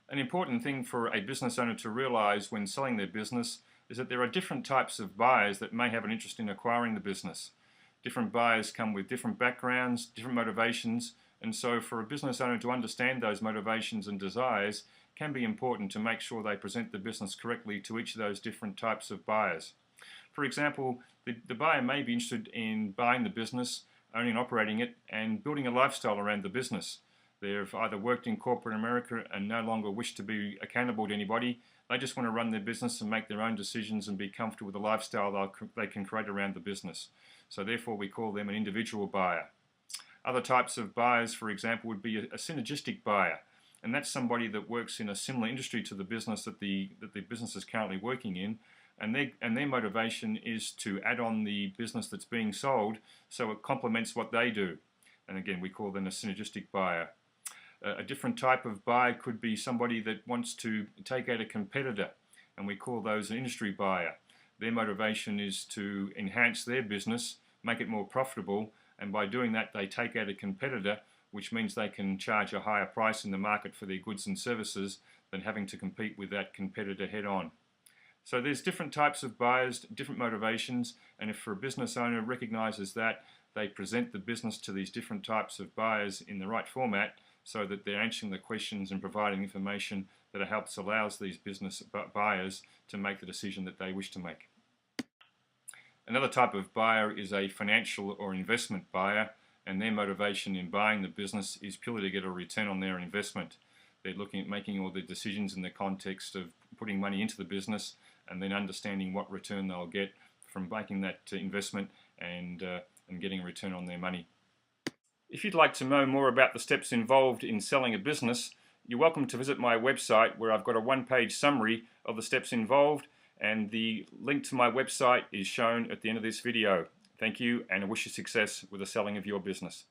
An important thing for a business owner to realize when selling their business is that there are different types of buyers that may have an interest in acquiring the business. Different buyers come with different backgrounds, different motivations, and so for a business owner to understand those motivations and desires can be important to make sure they present the business correctly to each of those different types of buyers. For example, the buyer may be interested in buying the business, owning and operating it, and building a lifestyle around the business. They've either worked in corporate America and no longer wish to be accountable to anybody. They just want to run their business and make their own decisions and be comfortable with the lifestyle they can create around the business. So therefore we call them an individual buyer. Other types of buyers, for example, would be a synergistic buyer. And that's somebody that works in a similar industry to the business that the business is currently working in. And their motivation is to add on the business that's being sold so it complements what they do. And again, we call them a synergistic buyer. A different type of buyer could be somebody that wants to take out a competitor, and we call those an industry buyer. Their motivation is to enhance their business, make it more profitable, and by doing that they take out a competitor, which means they can charge a higher price in the market for their goods and services than having to compete with that competitor head on. So there's different types of buyers, different motivations, and if a business owner recognizes that, they present the business to these different types of buyers in the right format so that they're answering the questions and providing information that allows these business buyers to make the decision that they wish to make. Another type of buyer is a financial or investment buyer, and their motivation in buying the business is purely to get a return on their investment. They're looking at making all the decisions in the context of putting money into the business and then understanding what return they'll get from making that investment and getting a return on their money. If you'd like to know more about the steps involved in selling a business, you're welcome to visit my website where I've got a one-page summary of the steps involved, and the link to my website is shown at the end of this video. Thank you, and I wish you success with the selling of your business.